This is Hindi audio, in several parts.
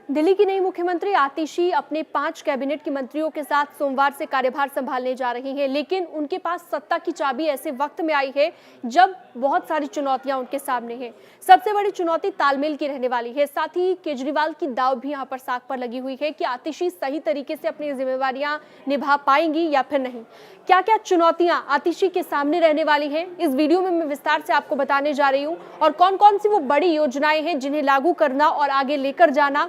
दिल्ली की नई मुख्यमंत्री आतिशी अपने 5 कैबिनेट की मंत्रियों के साथ सोमवार से कार्यभार संभालने जा रही हैं, लेकिन उनके पास सत्ता की चाबी ऐसे वक्त में आई है जब बहुत सारी चुनौतियां उनके सामने हैं। सबसे बड़ी चुनौती तालमेल की रहने वाली है। साथ ही केजरीवाल की दाव भी यहां पर साख पर लगी हुई है कि आतिशी सही तरीके से अपनी जिम्मेवारियां निभा पाएंगी या फिर नहीं। क्या क्या चुनौतियां आतिशी के सामने रहने वाली हैं, इस वीडियो में मैं विस्तार से आपको बताने जा रही हूं। और कौन कौन सी वो बड़ी योजनाएं हैं जिन्हें लागू करना और आगे लेकर जाना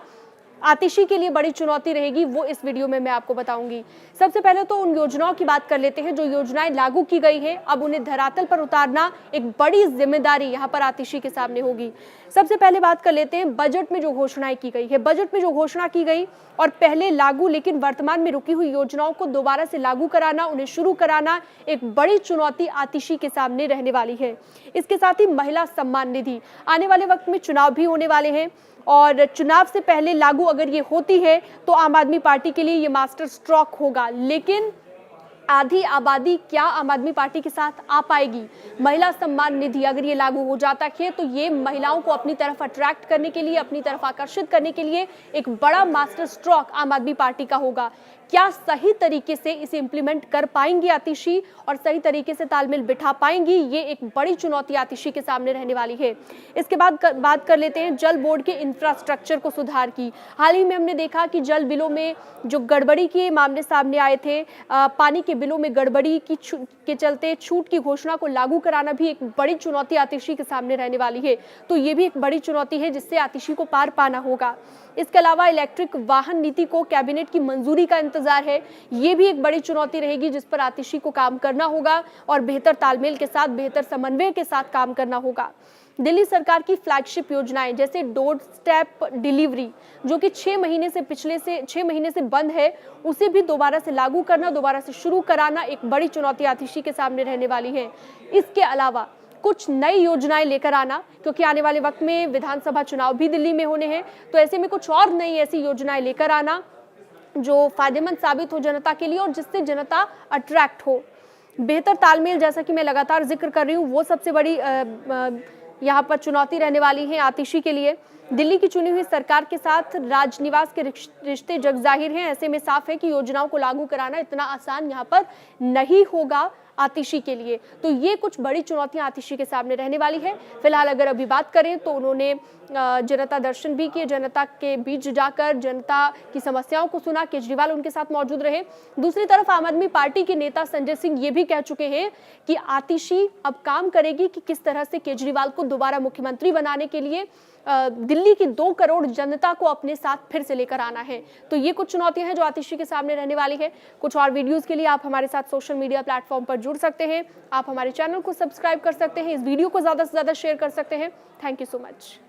आतिशी के लिए बड़ी चुनौती रहेगी, वो इस वीडियो में मैं आपको बताऊंगी। सबसे पहले तो उन योजनाओं की बात कर लेते हैं जो योजनाएं लागू की गई है। अब उन्हें धरातल पर उतारना एक बड़ी जिम्मेदारी यहां पर आतिशी के सामने होगी। सबसे पहले बात कर लेते हैं बजट में जो घोषणाएं की गई है। बजट में जो घोषणा की गई और पहले लागू लेकिन वर्तमान में रुकी हुई योजनाओं को दोबारा से लागू कराना, उन्हें शुरू कराना एक बड़ी चुनौती आतिशी के सामने रहने वाली है। इसके साथ ही महिला सम्मान निधि, आने वाले वक्त में चुनाव भी होने वाले हैं और चुनाव से पहले लागू अगर ये होती है तो आम आदमी पार्टी के लिए ये मास्टर स्ट्रोक होगा। लेकिन आधी आबादी क्या आम आदमी पार्टी के साथ आ पाएगी? महिला सम्मान निधि अगर ये लागू हो जाता है तो ये महिलाओं को अपनी तरफ अट्रैक्ट करने के लिए, अपनी तरफ आकर्षित करने के लिए एक बड़ा मास्टर स्ट्रोक आम आदमी पार्टी का होगा। क्या सही तरीके से इसे इंप्लीमेंट कर पाएंगी आतिशी और सही तरीके से तालमेल बिठा पाएंगी? ये एक बड़ी चुनौती आतिशी के सामने रहने वाली है। इसके बाद बात कर लेते हैं जल बोर्ड के इंफ्रास्ट्रक्चर को सुधार की। हाल ही में हमने देखा कि जल बिलों में जो गड़बड़ी के मामले सामने आए थे, पानी के बिलों में गड़बड़ी के चलते छूट की घोषणा को लागू कराना भी एक बड़ी चुनौती आतिशी के सामने रहने वाली है। तो ये भी एक बड़ी चुनौती है जिससे आतिशी को पार पाना होगा। इसके अलावा इलेक्ट्रिक वाहन नीति को कैबिनेट की मंजूरी का इंतजार है। ये भी एक बड़ी चुनौती रहेगी जिस पर आतिशी को काम करना होगा और बेहतर तालमेल के साथ, बेहतर समन्वय के साथ काम करना होगा। दिल्ली सरकार की फ्लैगशिप योजनाएं जैसे डोर स्टेप डिलीवरी, जो कि 6 महीने से बंद है, उसे भी दोबारा से लागू करना, दोबारा से शुरू कराना एक बड़ी चुनौती आतिशी के सामने रहने वाली है। इसके अलावा कुछ नई योजनाएं लेकर आना, क्योंकि आने वाले वक्त में विधानसभा चुनाव भी दिल्ली में होने हैं, तो ऐसे में कुछ और नई ऐसी योजनाएं लेकर आना जो फायदेमंद साबित हो जनता के लिए और जिससे जनता अट्रैक्ट हो। बेहतर तालमेल, जैसा कि मैं लगातार जिक्र कर रही हूँ, वो सबसे बड़ी यहाँ पर चुनौती रहने वाली है आतिशी के लिए। दिल्ली की चुनी हुई सरकार के साथ राजनिवास के रिश्ते जग जाहिर हैं। ऐसे में साफ है कि योजनाओं को लागू कराना इतना आसान यहाँ पर नहीं होगा आतिशी के लिए। तो ये कुछ बड़ी चुनौतियां आतिशी के सामने रहने वाली है। फिलहाल अगर अभी बात करें तो उन्होंने जनता दर्शन भी किए, जनता के बीच जाकर जनता की समस्याओं को सुना। केजरीवाल उनके साथ मौजूद रहे। दूसरी तरफ आम आदमी पार्टी के नेता संजय सिंह ये भी कह चुके हैं कि आतिशी अब काम करेगी कि किस तरह से केजरीवाल को दोबारा मुख्यमंत्री बनाने के लिए दिल्ली की 2 करोड़ जनता को अपने साथ फिर से लेकर आना है। तो ये कुछ चुनौतियां हैं जो आतिशी के सामने रहने वाली है। कुछ और वीडियोस के लिए आप हमारे साथ सोशल मीडिया प्लेटफॉर्म पर जुड़ सकते हैं। आप हमारे चैनल को सब्सक्राइब कर सकते हैं, इस वीडियो को ज्यादा से ज्यादा शेयर कर सकते हैं। Thank you so much.